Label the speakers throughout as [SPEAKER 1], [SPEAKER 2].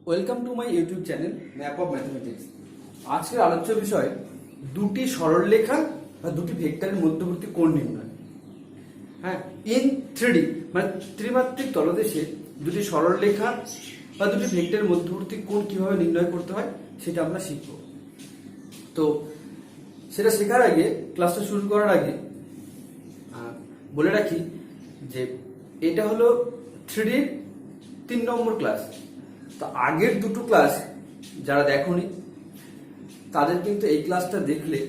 [SPEAKER 1] Welcome to my YouTube channel map of mathematics. আজকের আলোচ্য বিষয় দুটি সরলরেখা বা দুটি ভেক্টরের মধ্যবর্তী কোণ নির্ণয়। হ্যাঁ, ইন 3D মানে ত্রিমাত্রিক তলদেশে দুটি সরলরেখা বা দুটি ভেক্টরের মধ্যবর্তী কোণ কিভাবে নির্ণয় করতে হয় সেটা আমরা শিখব। তো সেটা শেখার আগে, ক্লাসটা শুরু করার আগে বলে রাখি যে এটা হলো 3Dর 3 নম্বর ক্লাস। তো আগের দুটো ক্লাস যারা দেখোনি তাদের কিন্তু এই ক্লাসটা দেখলে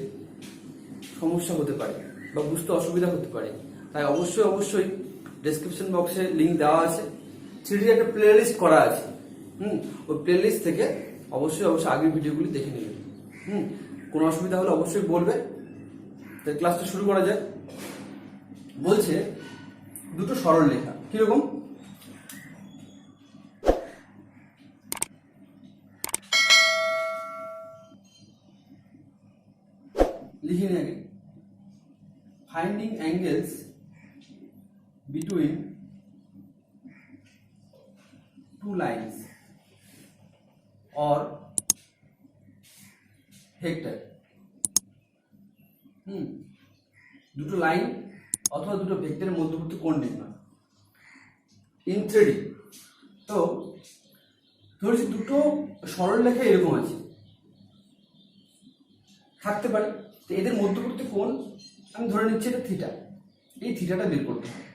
[SPEAKER 1] সমস্যা হতে পারে বা বুঝতে অসুবিধা হতে পারে। তাই অবশ্যই ডেসক্রিপশন বক্সে লিঙ্ক দেওয়া আছে, 3Dর একটা প্লে লিস্ট করা আছে। ওই প্লে লিস্ট থেকে অবশ্যই আগের ভিডিওগুলি দেখে নেবেন। কোনো অসুবিধা হলে অবশ্যই বলবে। তাই ক্লাসটা শুরু করা যায়। বলছে দুটো সরলরেখা কিরকম, লিখে নিয়ে আগে, finding angles between two lines or vector. দুটো লাইন অথবা দুটো ভেক্টরের মধ্যবর্তী কোণ নির্ণয় ইন 3D। তো ধরেছি দুটো সরলরেখা এরকম আছে, থাকতে পারে। তো এদের মধ্যবর্তী কোণ আমি ধরে নিচ্ছি এটা থিটা। এই থিটাটা বের করতে হবে।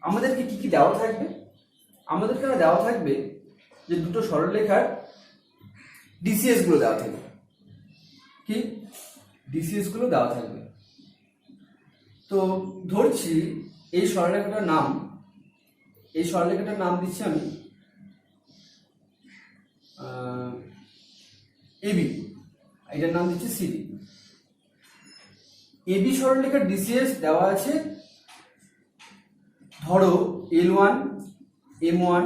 [SPEAKER 1] আমাদেরকে কি কি দেওয়া থাকবে? আমাদেরকে দেওয়া থাকবে যে দুটো সরলরেখার ডিসিএস গুলো দেওয়া থাকবে। কি ডিসিএস গুলো দেওয়া থাকবে? তো ধরছি এই সরলরেখাটার নাম দিচ্ছি আমি এবি, এটার নাম দিচ্ছি সিডি। এবি সরলরেখার ডিসিএস দেওয়া আছে, ধরো L1, M1,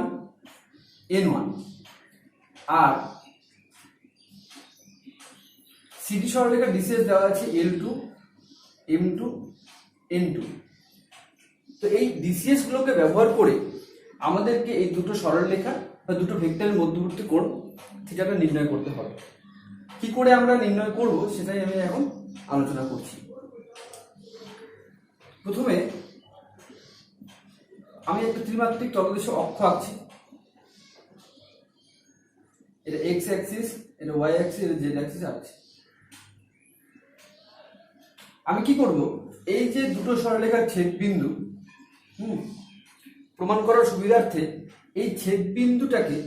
[SPEAKER 1] N1। আর সিডি সরলরেখার ডিসিএস দেওয়া আছে L2, M2, N2। তো এই ডিসিএস গুলোকে ব্যবহার করে আমাদেরকে এই দুটো সরলরেখা বা দুটো ভেক্টরের মধ্যবর্তী কোণ থিটাটা নির্ণয় করতে হবে। কি করে আমরা নির্ণয় করব সেটাই আমি এখন আলোচনা করছি। প্রথমে আমি একটা ত্রিমাত্রিক তলদেশে অক্ষ আঁকছি। এটা এক্স অ্যাক্সিস, এটা ওয়াই অ্যাক্সিস, এটা জেড অ্যাক্সিস আঁকছি। আমি কি করব, এই যে দুটো সরলরেখার ছেদ বিন্দু প্রমাণ করার সুবিধার্থে এই ছেদ বিন্দুটাকে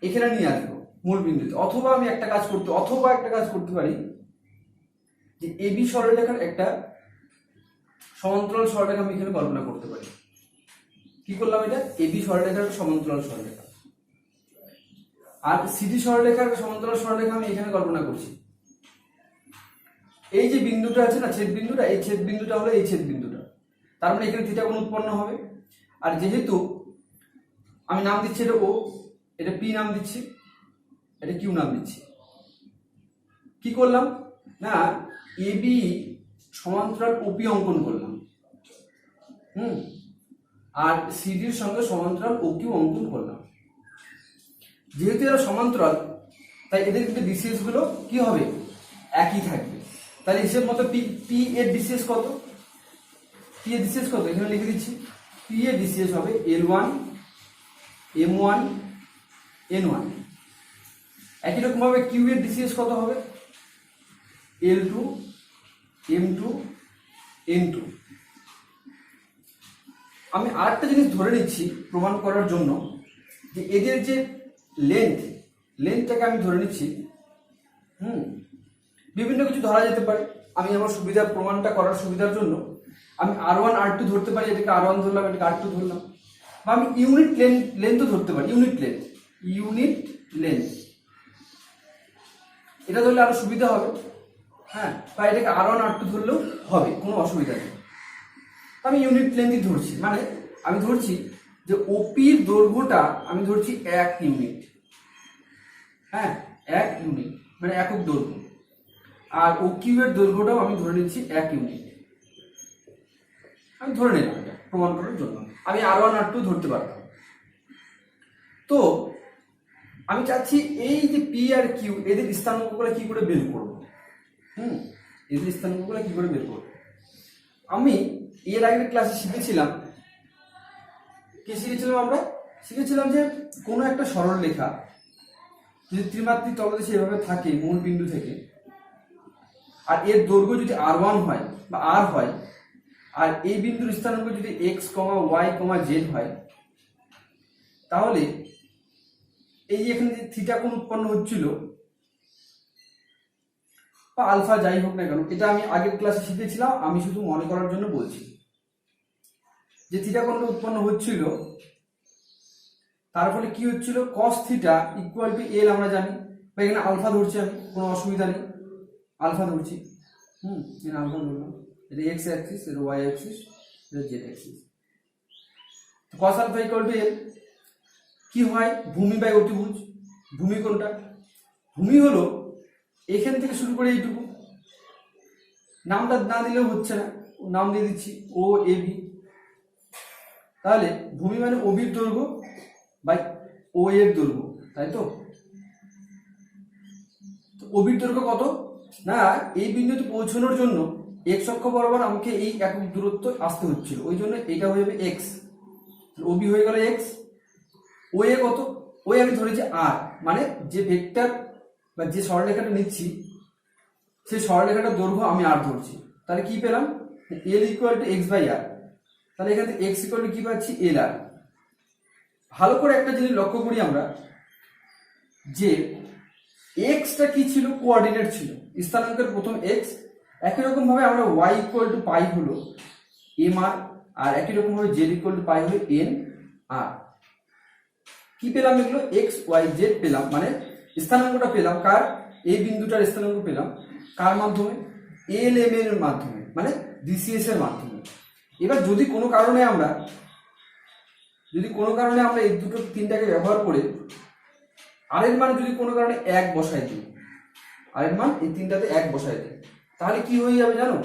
[SPEAKER 1] এখানে নিয়ে আসবো মূল বিন্দুতে। অথবা একটা কাজ করতে পারি যে এবি সরলরেখার একটা সমান্তরাল সরলরেখা আমি এখানে কল্পনা করতে পারি। কি করলাম, এটা এবি সরলরেখার সমান্তরাল সরলরেখা। আর সিডি সরলরেখার সমান্তরাল সরলরেখা আমি এখানে কল্পনা করছি। এই যে বিন্দুটা আছে না, ছেদ বিন্দুটা, এই ছেদ বিন্দুটা হলো এই ছেদ বিন্দুটা। তার মানে এখানে থিটা কোণ উৎপন্ন হবে। আর যেহেতু আমি নাম দিচ্ছি এটা ও, এটা পি নাম দিচ্ছি, এটা কিউ নাম দিচ্ছি। কি করলাম না, এবি সমান্তরাল ওপি অঙ্কন করলাম। আর সিডির সঙ্গে সমান্তরাল ও কিউ অঙ্কন করলাম। যেহেতু এরা সমান্তরাল তাই এদের কিন্তু ডিসিএস গুলো কি হবে, একই থাকবে। তাহলে হিসেব মতো পি এর ডিসিএস কত? পি এর ডিসিএস কত এখানে লিখে দিচ্ছি। পি এর ডিসিএস হবে L1, M1, N1। একই রকম ভাবে কিউ এর ডিসিএস কত হবে? L2, M2, N2। আমি আরেকটা জিনিস ধরে নিচ্ছি প্রমাণ করার জন্য, যে এদের যে লেন্থটাকে আমি ধরে নিচ্ছি। বিভিন্ন কিছু ধরা যেতে পারে। আমি আমার সুবিধা, প্রমাণটা করার সুবিধার জন্য আমি R1, R2 ধরতে পারি। এটাকে R1 ধরলাম, এটাকে R2 ধরলাম। বা আমি ইউনিট লেন্থও ধরতে পারি। ইউনিট লেন্থ এটা ধরলে আরো সুবিধা হবে। বা এটাকে R1, R2 ধরলেও হবে, কোনো অসুবিধা নেই। আমি ইউনিট লেন্থই ধরছি, মানে আমি ধরছি যে ওপির দৈর্ঘ্যটা আমি ধরছি 1 ইউনিট। 1 ইউনিট মানে একক দৈর্ঘ্য। আর ও কিউ এর দৈর্ঘ্যটাও আমি ধরে নিচ্ছি 1 ইউনিট। আমি ধরে নিলাম এটা প্রমাণ করার জন্য। আমি R1, R2 ধরতে পারতাম। তো আমি চাচ্ছি এই যে পি আর কিউ এদের স্থানাঙ্কগুলো কি করে বের করব। এদের স্থানাঙ্কগুলো কি করে বের করব। আমি এর আগের ক্লাসে শিখেছিলাম, কি শিখেছিলাম আমরা? শিখেছিলাম যে কোনো একটা সরল রেখা যদি ত্রিমাত্রিক তলদেশে এভাবে থাকে মূল বিন্দু থেকে, আর এর দৈর্ঘ্য যদি r1 হয় বা r হয়, আর এই বিন্দুর স্থানাঙ্ক যদি x, y, z হয়, তাহলে এই যে এখানে যে থিটা কোণ উৎপন্ন হচ্ছিল বা আলফা যাই হোক না কেন, এটা আমি আগের ক্লাসে শিখেছিলাম, আমি শুধু মনে করার জন্য বলছি। যে থিটা কোণটা উৎপন্ন হচ্ছিল তার ফলে কি হচ্ছিল, cos theta equal to l আমরা জানি, বা এখানে আলফা ধরছি আমি, কোনো অসুবিধা নেই, আলফা ধরছি। এখানে আলফা ধরলাম, এটা x অ্যাক্সিস, এটা y অ্যাক্সিস, এটা z axis. cos alpha equal to l কি হয়, ভূমি বাই অতিভুজ। ভূমি কোনটা? ভূমি হলো এখান থেকে শুরু করে এইটুকু, নামটা না দিলেও হচ্ছে না, নাম দিয়ে দিচ্ছি ও এ বি। তাহলে ভূমি মানে ওবির দৈর্ঘ্য বাই ও এর দৈর্ঘ্য, তাই তো? ওবির দৈর্ঘ্য কত না, এই বিন্দুতে পৌঁছানোর জন্য এক্স অক্ষ বরাবর আমাকে এই একক দূরত্ব আসতে হচ্ছিল, ওই জন্য এটা হয়ে যাবে এক্স, ওবি হয়ে গেল এক্স। ও এ কত? ও আমি ধরেছি আর, মানে যে ভেক্টর বা যে সরলরেখাটা নিচ্ছি সেই সরলরেখাটার দৈর্ঘ্য আমি আর ধরছি। তাহলে কি পেলাম, L equal to x by আর। তাহলে এখানে এক্স ইকুয়াল টু কি পাচ্ছি, এল আর। ভালো করে একটা জিনিস লক্ষ্য করি আমরা, যে এক্সটা কি ছিল, কোঅর্ডিনেট ছিল, স্থানাঙ্কের প্রথম এক্স। একই রকম ভাবে আমরা ওয়াই ইকুয়াল টু পাই হলো এম আর, আর একই রকম ভাবে জেড ইকুয়াল টু পাই হলো এন আর। কি পেলাম, এগুলো এক্স ওয়াই জেড পেলাম, মানে স্থানাঙ্কটা পেলাম কার, এই বিন্দুটার স্থানাঙ্ক পেলাম কার মাধ্যমে, এল এম এর মাধ্যমে, মানে ডিসিএস এর মাধ্যমে। এবার যদি কোনো কারণে আমরা এই দুটো তিনটাকে ব্যবহার করে আর এর মান যদি কোনো কারণে এক বসাই দিই, আর এর মান এই তিনটাতে এক বসাই দিই, তাহলে কি হয়ে যাবে জানো?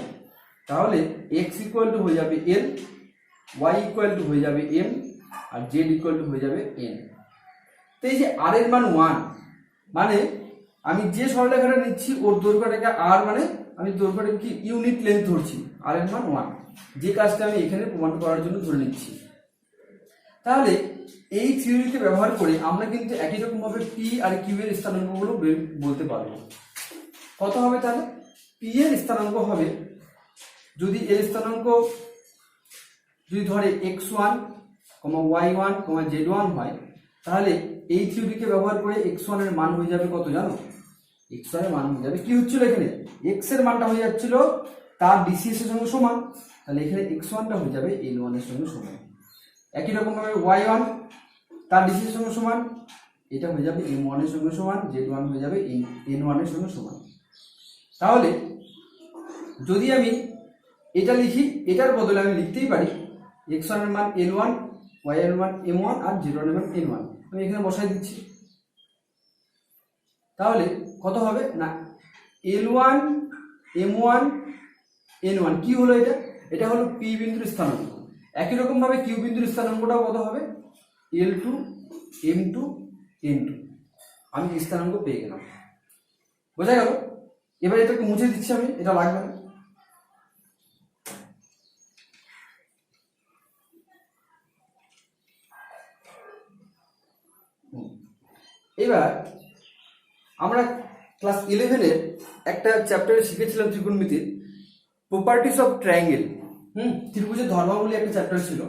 [SPEAKER 1] তাহলে এক্স ইকুয়াল টু হয়ে যাবে এল, ওয়াই ইকুয়াল টু হয়ে যাবে এম, আর জেড ইকুয়াল টু হয়ে যাবে এন। তো এই যে আর এর মান 1, মানে আমি যে সরলরেখাটা নিচ্ছি ওর দৈর্ঘ্যটাকে আর, মানে আমি দৈর্ঘ্যটাকে কি ইউনিট লেন্থ ধরছি, আর এর মান 1, যে কাজটা আমি এখানে প্রমাণ করার জন্য ধরে নিচ্ছি। তাহলে এই থিওরিকে ব্যবহার করে আমরা কিন্তু একই রকম ভাবে পি আর কিউ এর স্থানাঙ্কগুলো বলতে পারবো। কত হবে তাহলে? পি এর স্থানাঙ্ক হবে, যদি এর স্থানাঙ্ক যদি ধরে x1, y1, z1 হয়, তাহলে এই থিওরিকে ব্যবহার করে x1 এর মান হয়ে যাবে কত জানো? x1 এর মান হয়ে যাবে, কি হচ্ছিল এখানে, x এর মানটা হয়ে যাচ্ছিল তার ডিসিএস এর সঙ্গে সমান, তাহলে এখানে x1 টা হয়ে যাবে l1 এর সঙ্গে সমান। একই রকম ভাবে y1 তার ডিসিএস এর সঙ্গে সমান, এটা হয়ে যাবে m1 এর সঙ্গে সমান, z1 হয়ে যাবে n1 এর সঙ্গে সমান। তাহলে যদি আমি এটা লিখি, এটার বদলে আমি লিখতেই পারি x1 এর মান l1, y এর মান m1, আর z1 এর মান n1, আমি এখানে বসাই দিচ্ছি। তাহলে কত হবে না, l1 m1 n1 কি হলো, এটা হলো p বিন্দুর স্থানাঙ্ক। একই রকম ভাবে কিউ বিন্দুর স্থানাঙ্কটাও কত হবে, l2 m2 n2, আমি স্থানাঙ্ক পেয়ে গেলাম। বোঝা গেল? এবার এটাকে মুছে দিচ্ছি আমি, এটা লাগবে না। এবার আমরা ক্লাস 11-এর একটা চ্যাপ্টারে শিখেছিলাম ত্রিকোণমিতির প্রপার্টিস অফ ট্রায়াঙ্গেল। ত্রিভুজের ধর্মাবলী একটা চ্যাপ্টার ছিল।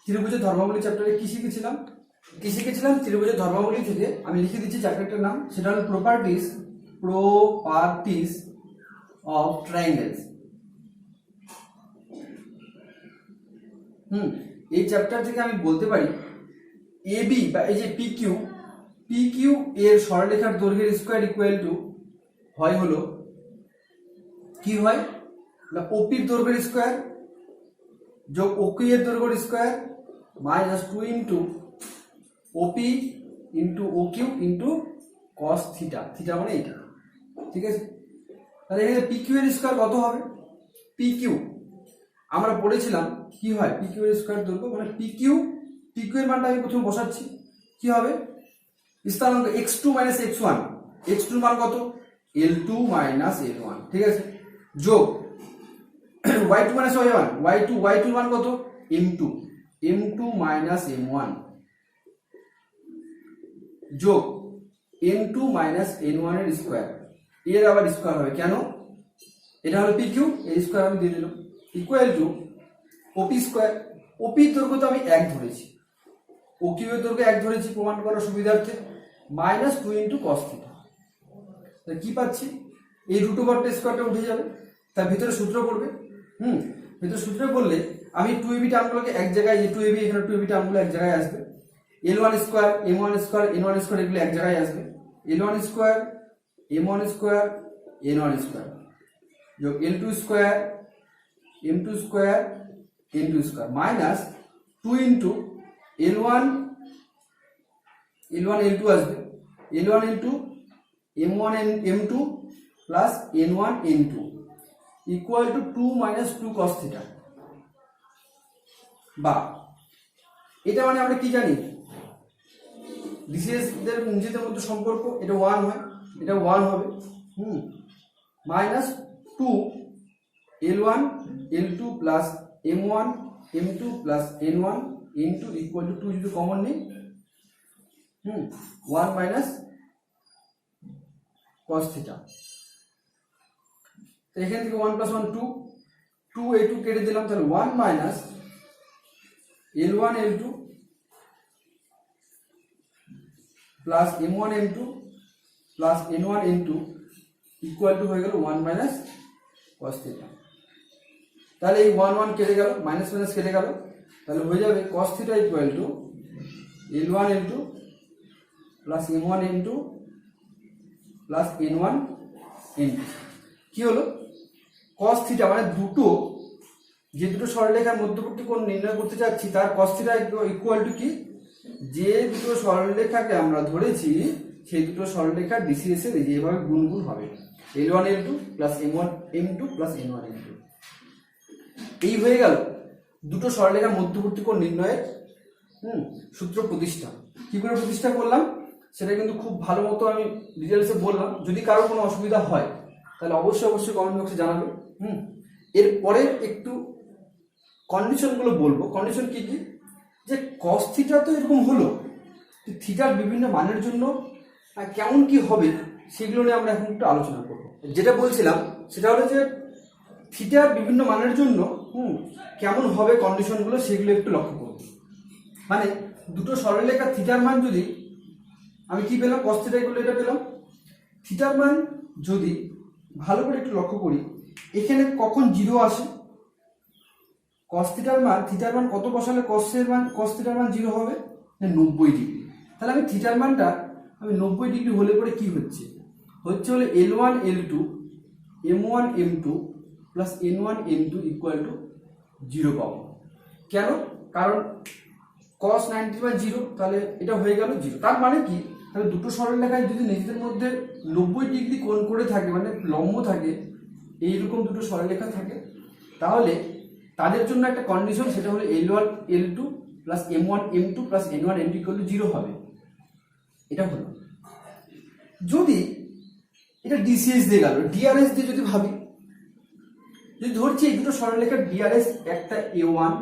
[SPEAKER 1] ত্রিভুজের ধর্মাবলী চ্যাপ্টারে কি শিখেছিলাম, ত্রিভুজের ধর্মাবলী থেকে আমি লিখে দিচ্ছি চ্যাপ্টারটার নাম, সেটা হলো প্রপার্টিস অফ ট্রায়াঙ্গেলস। এই চ্যাপ্টার থেকে আমি বলতে পারি এবি বা এই যে পিকিউ এর সরলরেখার দৈর্ঘ্যের স্কয়ার ইকুয়াল টু হয় হলো কি হয় না, ওপির দৈর্ঘ্যের স্কয়ার যোগ ওকিউ এর দৈর্ঘ্যের square minus 2 into OP into OQ into cos theta, theta মানে এইটা, ঠিক আছে? তাহলে এখানে পিকিউ এর স্কয়ার কত হবে, পিকিউ আমরা পড়েছিলাম কি হয়, পিকিউ এর স্কয়ার দৈর্ঘ্য মানে পিকিউ এর মানটা আমি প্রথমে বসাচ্ছি, কি হবে স্থানাঙ্ক x2 মাইনাস x1, x2 মান কত L2 মাইনাস L1, ঠিক আছে, যোগ y2 মাইনাস y1, y2 মান কত M2 মাইনাস M1, যোগ n2 মাইনাস n1 এর স্কোয়ার, এর আবার স্কোয়ার হবে, কেন এটা হলো PQ, এর স্কোয়ার আমি দিয়ে দিলাম, equal to OP square. OP দৈর্ঘ্য তো আমি 1 ধরেছি, OQ এর দৈর্ঘ্য 1 ধরেছি প্রমাণ করার সুবিধার্থে, মাইনাস 2 ইন্টু কস থিটা। কি পাচ্ছি এই রুট ওভারটা স্কোয়ারটা উঠে যাবে, তার ভিতরে সূত্র পড়বে, ভিতরে সূত্র বললে আমি 2ab টার্মগুলোকে এক জায়গায়, এই 2ab এখানে 2ab টার্মগুলো এক জায়গায় আসবে, L1 square M1 square N1 square এগুলো এক জায়গায় আসবে, L1 square M1 square N1 square যোগ L2 square M2 square N2 square minus 2 into L1 L2 আসবে, L1 into M1 M2 plus N1 N2 equal to 2 minus 2 cos theta. বা এটা মানে আমরা কি জানি ডিসিএস দের নিজেদের মধ্যে সম্পর্ক, এটা 1 হয়, এটা 1 হবে, minus 2 L1 L2 plus M1 M2 plus N1 N2 equal to 2 যদি কমন নেই 1 মাইনাস cos থিটা। তো এখান থেকে 1 প্লাস 1 2 এই 2 কেটে দিলাম, তাহলে 1 minus L1 L2 plus M1 M2 plus N1 N2 equal to হয়ে গেল 1 মাইনাস cos থিটা। তাহলে এই 1 1 কেটে গেল, মাইনাস মাইনাস কেটে গেল, তাহলে হয়ে যাবে cos theta equal to L1 L2 plus M1 N2 plus N1 N2। কি হলো cos থিটা মানে যে দুটো সরলরেখার মধ্যবর্তী কোণ নির্ণয় করতে চাচ্ছি তার cos থিটা ইকুয়াল টু কি, যে দুটো সরলরেখাকে আমরা ধরেছি সেই দুটো সরলরেখার ডিসিএস এর এইভাবে গুণগুণ হবে, L1 L2 plus M1 M2 plus N1 N2। এই হয়ে গেল দুটো সরলরেখার মধ্যবর্তী কোণ নির্ণয়ের সূত্র প্রতিষ্ঠা। কি করে প্রতিষ্ঠা করলাম সেটা কিন্তু খুব ভালো মতো আমি ডিটেলসে বললাম, যদি কারো কোনো অসুবিধা হয় তাহলে অবশ্যই কমেন্ট বক্সে জানাবে। এরপরে একটু কন্ডিশনগুলো বলবো। কন্ডিশন কি কি, যে cos থিটা তো এরকম হলো, থিটার বিভিন্ন মানের জন্য কেমন কি হবে সেগুলো নিয়ে আমরা এখন একটু আলোচনা করব। যেটা বলছিলাম সেটা হলো যে থিটার বিভিন্ন মানের জন্য কেমন হবে কন্ডিশনগুলো সেগুলো একটু লক্ষ্য করব। মানে দুটো সরলরেখা থিটার মান যদি আমি কি পেলাম cos থিটা ইকুয়াল এটা পেলাম, থিটার মান যদি ভালো করে একটু লক্ষ্য করি এখানে কখন 0 আসে, cos থিটার মান কত বসালে cos থিটার মান 0 হবে, 90 ডিগ্রি। তাহলে আমি থিটার মানটা আমি 90 ডিগ্রি হলে পরে কি হচ্ছে হলে L1 L2 M1 M2 plus N1 N2 equal to 0 পাবো। কেন, কারণ cos 90 বাই 0, তাহলে এটা হয়ে গেল 0। তার মানে কি, তাহলে দুটো সরলরেখায় যদি নিজেদের মধ্যে 90 ডিগ্রি কোণ করে থাকে, মানে লম্ব থাকে, এইরকম দুটো সরলরেখা থাকে, তাহলে তাদের জন্য একটা কন্ডিশন, সেটা হলো L1 L2 plus M1 M2 plus N1 N2 equal to 0 হবে। এটা হলো যদি এটা ডিসিএস দিয়ে গেল, ডিআরএস দিয়ে যদি ভাবি, যদি ধরছি এই দুটো সরলরেখার ডিআরএস একটা A1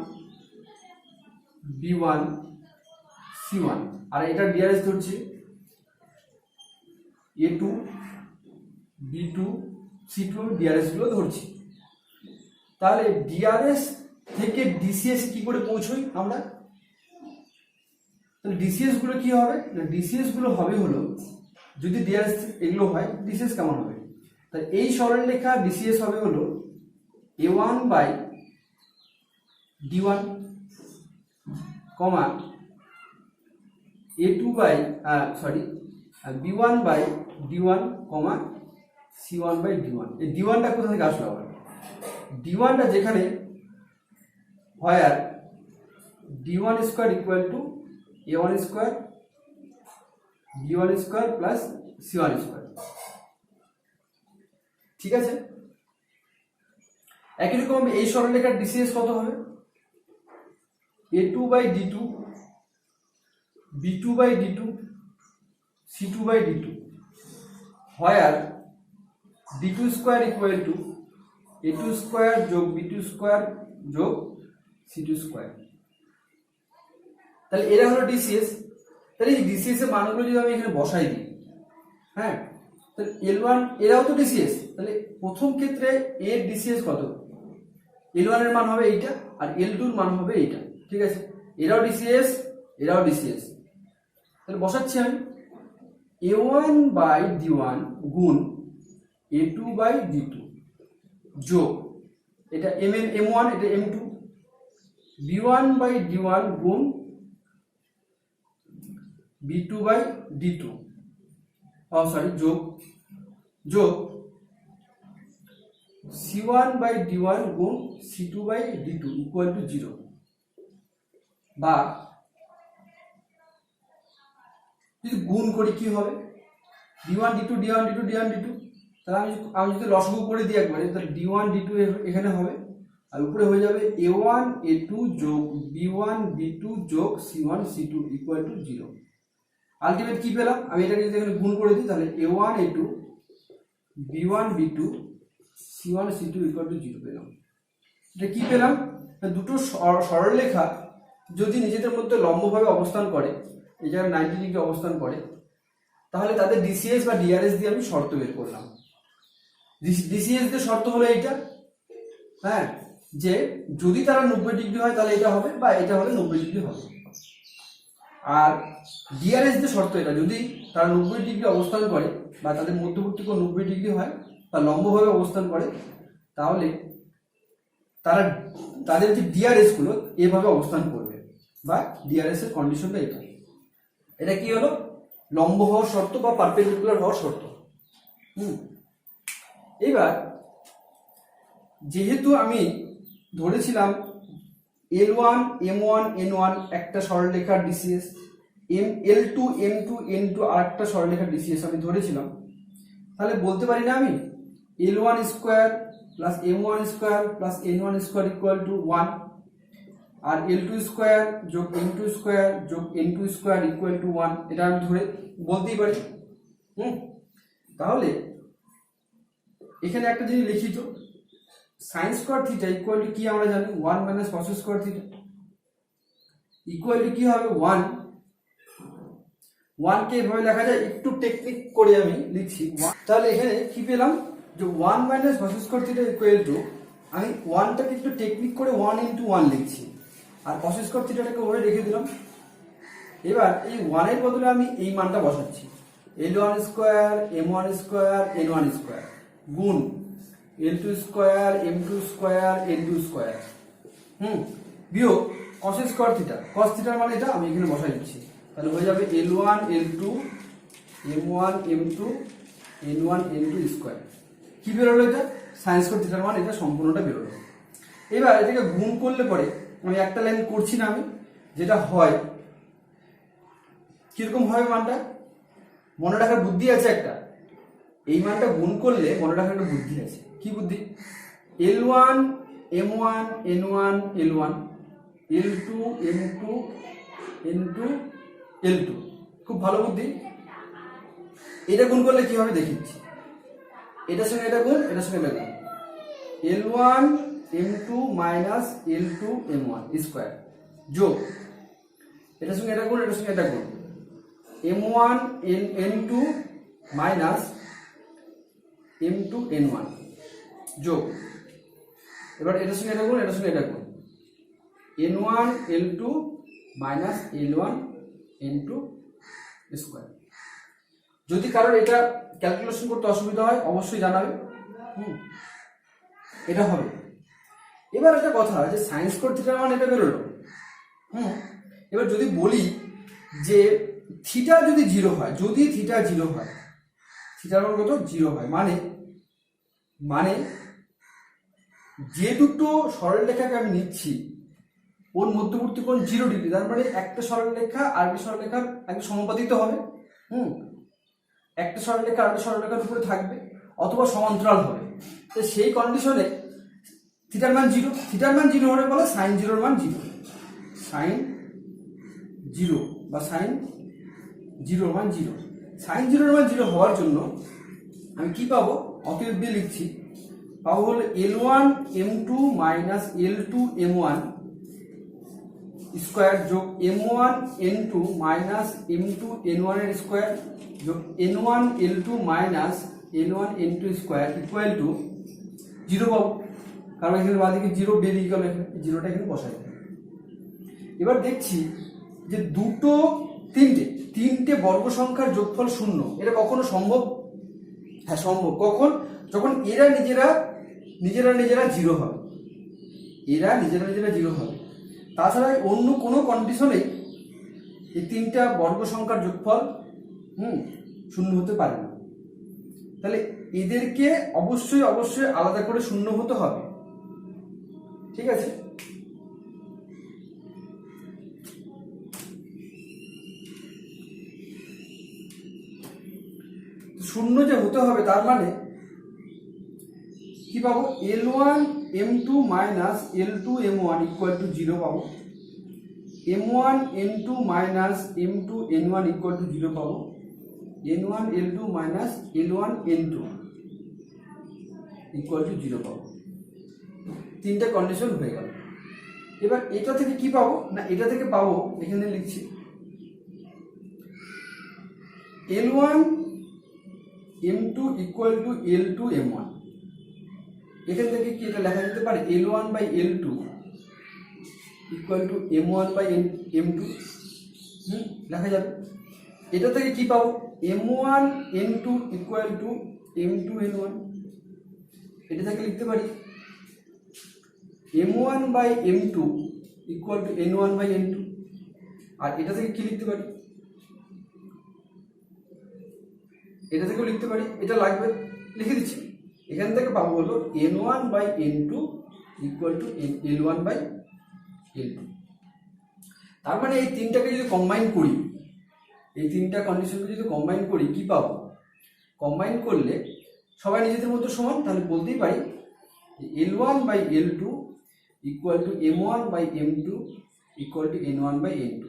[SPEAKER 1] B1 C1 আর এটা ডিআরএস ধরছি A2 B2 C2 ডিআরএস গুলো ধরছি, তাহলে ডিআরএস থেকে ডিসিএস কি করে পৌঁছই আমরা, তাহলে ডিসিএস গুলো কি হবে, ডিসিএস গুলো হবে হলো যদি ডিআরএস এগুলো হয় ডিসিএস কেমন হবে, তাহলে এই সরলরেখা ডিসিএস হবে হলো A1 by D1 comma A2 by B1 by D1 comma C1 by D1। এই D1টা কোথা থেকে আসলো আবার, D1টা যেখানে হয় আর D1 square equal to A1 square B1 square plus C1 square, ঠিক আছে। একই রকম এই সরলরেখার ডিসিএস কত হবে, A2 by D2 b2 by d2 c2 by d2 where d2 square equal to a2 square যোগ b2 square যোগ c2 square। তাহলে এরা হলো ডিসিএস। তাহলে এই ডিসিএস এর মানগুলো যদি আমি এখানে বসাই দিই, হ্যাঁ, তাহলে L1 এরাও তো ডিসিএস। তাহলে প্রথম ক্ষেত্রে এর ডিসিএস কত? L1 এর মান হবে এইটা আর L2 এর মান হবে এইটা, ঠিক আছে? এরাও ডিসিএস, এরাও ডিসিএস। তাহলে বসাচ্ছি আমি a1 বাই d1 গুণ a2 বাই d2 যোগ এটা m1 এটা m2 b1 বাই d1 গুণ b2 বাই d2 যোগ যোগ c1 বাই d1 গুণ c2 by d2 equal to 0 বা যদি গুণ করি কি হবে d1 d2 d1 d2 d1 d2। তাহলে আমি যদি লসাগু করে দিই একবারে, তাহলে d1 d2 এখানে হবে আর উপরে হয়ে যাবে a1 a2 যোগ b1 b2 যোগ c1 c2 equal to 0। Ultimate কি পেলাম? আমি এটাকে যদি এখানে গুণ করে দিই তাহলে a1 a2 b1 b2 c1 c2 equal to 0 পেলাম। এটা কি পেলাম? দুটো সরলরেখা যদি নিজেদের মধ্যে লম্বভাবে অবস্থান করে, এই জায়গায় 90 ডিগ্রি অবস্থান করে, তাহলে তাদের ডিসিএস বা ডিআরএস দিয়ে আমি শর্ত বের করলাম। ডিসিএস এর শর্ত হলো এইটা, হ্যাঁ, যে যদি তারা 90 ডিগ্রি হয় তাহলে এটা হবে বা এটা হলে 90 ডিগ্রি হবে। আর ডিআরএস এর শর্ত এটা, যদি তারা 90 ডিগ্রি অবস্থান করে বা তাদের মধ্যবর্তী কোণ 90 ডিগ্রি হয় বা লম্বভাবে অবস্থান করে, তাহলে তারা তাদের যে ডিআরএস গুলো এভাবে অবস্থান করবে বা ডিআরএস এর কন্ডিশনটা এটা। এটা কি হলো? লম্ব হওয়ার শর্ত বা পারপেন্ডিকুলার হওয়ার শর্ত। এবার যেহেতু আমি ধরেছিলাম L1 M1 N1 একটা সরলরেখার ডিসিএস, L2 M2 N2 আরেকটা সরলরেখার ডিসিএস আমি ধরেছিলাম, তাহলে বলতে পারি না আমি L1 square plus M1 square plus N1 square equal to 1 আর L2 স্কয়ার যোগ M2 স্কয়ার যোগ N2 স্কয়ার ইকুয়াল টু 1, এটা আমি ধরে বলতেই পারি। তাহলে এখানে একটা জিনিস লিখি তো, sin square theta equal to কি আমরা জানি 1 minus cos square theta equal to কি হবে 1। 1 কে এভাবে লেখা যায়, একটু টেকনিক করে আমি লিখছি। তাহলে এখানে কি পেলাম যে 1 minus cos square theta equal to, আমি 1টাকে একটু টেকনিক করে 1 ইনটু 1 লিখছি আর cos স্কয়ার থিটাটাকে ওরে রেখে দিলাম। এবার এই 1 এর বদলে আমি এই মানটা বসাচ্ছি L1 square M1 square N1 square গুণ L2 square M2 square N2 square বিয়োগ cos স্কয়ার থিটা। cos থিটার মানে এটা আমি এখানে বসাই দিচ্ছি, তাহলে হয়ে যাবে L1 L2 M1 M2 N1 N2 square. কি বেরোলো? এটা sin স্কয়ার থিটার মান, এটা সম্পূর্ণটা বেরোলো। এবার এটাকে গুণ করলে পরে, আমি একটা লাইন করছি না, আমি যেটা হয় কিরকম হবে মানটা মনে রাখার বুদ্ধি আছে একটা। এই মানটা গুণ করলে মনে রাখার একটা বুদ্ধি আছে। কি বুদ্ধি? L1 M1 N1 L1 L2 M2 N2 L2, খুব ভালো বুদ্ধি। এটা গুণ করলে কি হবে দেখিচ্ছি, এটার সঙ্গে এটা গুণ, এটার সঙ্গে এটা গুণ, L1 M2 minus L2 M1 square যোগ এটার সঙ্গে এটা গুণ, এটার সঙ্গে এটা গুণ, M1 N2 minus M2 N1 যোগ, এবার এটার সঙ্গে এটা গুণ, এটার সঙ্গে এটা গুণ, N1 L2 minus L1 N2 square. যদি কারোর এটা ক্যালকুলেশন করতে অসুবিধা হয় অবশ্যই জানাবে। এটা হবে। এবার একটা কথা, যে সাইন স্কয়ার থিটার মান এটা বেরোলো। এবার যদি বলি যে থিটা যদি 0 হয়, যদি থিটা 0 হয়, থিটার মান কত? 0 হয়, মানে যে দুটো সরলরেখাকে আমি নিচ্ছি ওর মধ্যবর্তী কোণ 0 ডিগ্রি, তার মানে একটা সরলরেখা আরেকটা সরলরেখার একদম সমানুপাতিক হবে। একটা সরলরেখা আরেকটা সরলরেখার উপরে থাকবে অথবা সমান্তরাল হবে। তো সেই কন্ডিশনে থিটার মান 0, থিটার মান 0 হলে বলে সাইন 0 এর মান 0, সাইন 0 বা সাইন 0 মান 0। সাইন 0 মান 0 হওয়ার জন্য আমি কি পাবো, অতএব দিয়ে লিখছি, পাবো হলো L1 M2 minus L2 M1 square যোগ M1 N2 minus M2 N1 এর স্কোয়ার যোগ N1 L2 minus N1 N2 square equal to 0 পাবো, কারণ এখানে বাদিকে 0 বেরিয়ে গেল, এখানে 0টা এখানে বসাই। এবার দেখছি যে তিনটে বর্গ সংখ্যার যোগফল 0, এটা কখনো সম্ভব? হ্যাঁ সম্ভব। কখন? যখন এরা নিজেরা 0 হবে, এরা নিজেরা 0 হবে। তাছাড়া অন্য কোনো কন্ডিশনে এই তিনটা বর্গ সংখ্যার যোগফল 0 হতে পারে না। তাহলে এদেরকে অবশ্যই আলাদা করে 0 হতে হবে, ঠিক আছে? শূন্য যে হতে হবে, তার মানে কি পাবো, L1 M2 minus L2 M1 equal to 0 পাবো, M1 N2 minus M2 N1 equal to 0 পাবো, N1 L2 minus L1 N2 equal to 0 পাবো। তিনটা কন্ডিশন হয়ে গেল। এবার এটা থেকে কি পাবো না, এটা থেকে পাবো, এখানে লিখছি L1 M2 equal two L2 M1। এখান থেকে কি এটা লেখা যেতে পারে, L1 by L2 equal to M1 by M2, লেখা যাবে। এটা থেকে কি পাবো, M1 N2 equal to M2 N1। এটা থেকে লিখতে পারি M1 by M2 equal to N1 by N2। আর এটা থেকে কি লিখতে পারি, এটা থেকেও লিখতে পারি, এটা লাগবে, লিখে দিচ্ছি। এখান থেকে পাবো হলো N1 by N2 equal to L1 by L2। তার মানে এই তিনটাকে যদি কম্বাইন করি, এই তিনটা কন্ডিশনকে যদি কম্বাইন করি, কি পাবো, কম্বাইন করলে সবাই নিজেদের মধ্যে সমান, তাহলে বলতেই পারি L1 by L2 equal to M1 by M2 equal to N1 by N2।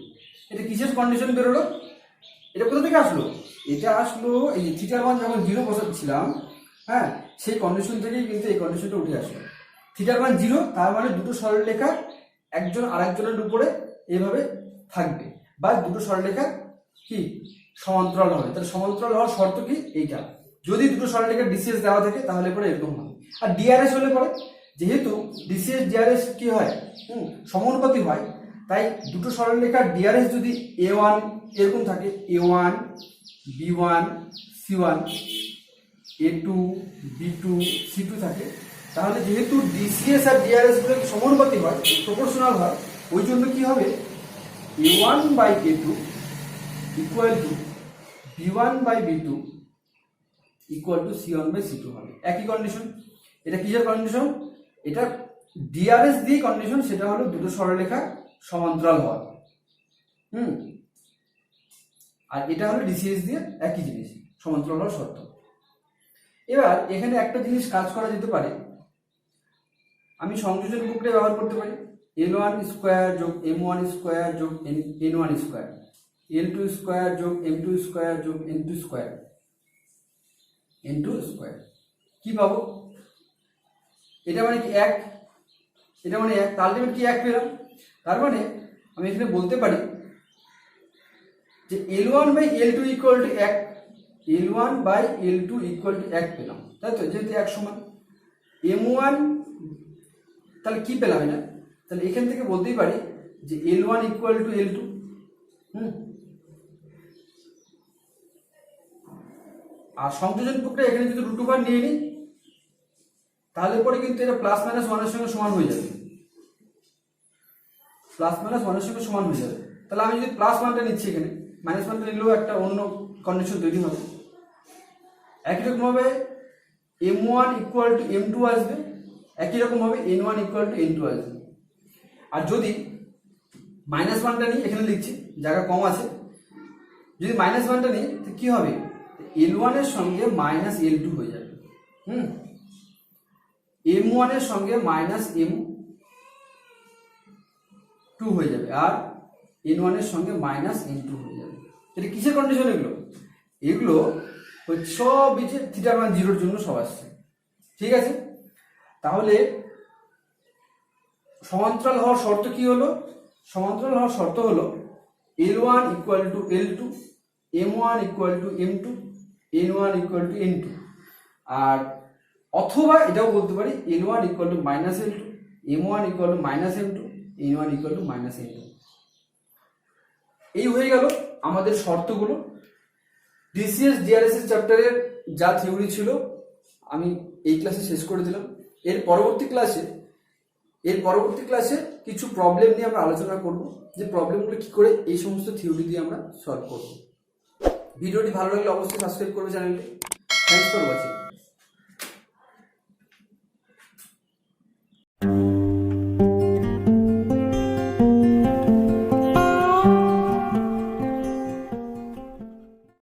[SPEAKER 1] এটা কিসের কন্ডিশন বেরোলো, এটা কোথা থেকে আসলো? এটা আসলো এই থিটার মান যখন 0 বসাচ্ছিলাম, হ্যাঁ, সেই কন্ডিশন থেকেই কিন্তু এই কন্ডিশনটা উঠে আসলো। থিটার মান 0, তার মানে দুটো সরলরেখা একজন আরেকজনের উপরে এভাবে থাকবে, বা দুটো সরলরেখা কি সমান্তরাল হবে। তাহলে সমান্তরাল হওয়ার শর্ত কি, এইটা, যদি দুটো সরলরেখার ডিসিএস দেওয়া থাকে তাহলে পরে এরকম হয়। আর ডিআরএস হলে পরে, যেহেতু ডিসিএস ডিআরএস কি হয়, সমানুপাতিক হয়, তাই দুটো সরলরেখার ডিআরএস যদি A1 এরকম থাকে, A1 B1 C1 A2 B2 C2 থাকে, তাহলে যেহেতু ডিসিএস আর ডিআরএস গুলো সমানুপাতিক হয়, প্রপোর্শনাল হয়, ওই জন্য কি হবে, A1 by A2 equal to B1 by B2 equal to C1 by C2 হবে। একই কন্ডিশন। এটা কিসের কন্ডিশন, এটা ডিআরএস দিয়ে কন্ডিশন, সেটা হলো দুটো সরলরেখা সমান্তরাল হওয়া। আর এটা হলো ডিসিএস দিয়ে একই জিনিস, সমান্তরাল হওয়ার শর্ত। এবার এখানে একটা জিনিস কাজ করা যেতে পারে, আমি সংযোজন প্রক্রিয়া ব্যবহার করতে পারি। L1 স্কোয়ার যোগ M1 স্কোয়ার যোগ N1 স্কোয়ার, L2 স্কোয়ার যোগ M2 স্কোয়ার যোগ N2 স্কোয়ার, N2 স্কোয়ার। কি পাবো, এটা মানে কি 1, এটা মানে 1, তার লিমিট কি 1 পেলাম। তার মানে আমি এখানে বলতে পারি যে L1 by L2 equal to 1, L1 by L2 equal to 1 পেলাম, তাই তো, যেহেতু 1 সমান। M1 তাহলে কি পেলাম এটা, তাহলে এখান থেকে বলতেই পারি যে L1 ইকুয়াল টু L2। আর সংযোজন প্রক্রিয়া এখানে যদি √2 নিয়ে নিই, তাহলে পরে কিন্তু এটা প্লাস মাইনাস 1 এর সঙ্গে সমান হয়ে যাবে, প্লাস মাইনাস 1 এর সঙ্গে সমান হয়ে যাবে। তাহলে আমি যদি প্লাস 1টা নিচ্ছি, এখানে মাইনাস 1টা নিলেও একটা অন্য কন্ডিশন তৈরি হবে। একই রকম ভাবে M1 ইকুয়াল টু M2 আসবে, একই রকম ভাবে N1 ইকুয়াল টু N2 আসবে। আর যদি মাইনাস 1টা নিই, এখানে লিখছি, জায়গা কম আছে, যদি মাইনাস 1টা নিই তো কি হবে, L1 এর সঙ্গে মাইনাস L2 হয়ে যাবে, M1 এর সঙ্গে মাইনাস M2 হয়ে যাবে, আর n1 এর সঙ্গে মাইনাস n2 হয়ে যাবে। এটা কিসের কন্ডিশন? এগুলো সব যে থিটা মান 0 এর জন্য সব আসছে, ঠিক আছে? তাহলে সমান্তরাল হওয়ার শর্ত কি হলো? সমান্তরাল হওয়ার শর্ত হলো L1 equal to L2, M1 equal to M2, N1 equal to N2। আর অথবা এটাও বলতে পারি L1 equal to minus L2, M1 equal to minus M2, N1 equal to minus N2। এই হয়ে গেল আমাদের শর্তগুলো। ডিসিএস ডিআরএসএস চ্যাপ্টারের যা থিওরি ছিল আমি এই ক্লাসে শেষ করে দিলাম। এর পরবর্তী ক্লাসে কিছু প্রবলেম নিয়ে আমরা আলোচনা করব, যে প্রবলেমগুলো কি করে এই সমস্ত থিওরি দিয়ে আমরা সলভ করব। ভিডিওটি ভালো লাগলে অবশ্যই সাবস্ক্রাইব করবে চ্যানেলটি। Thanks for watching.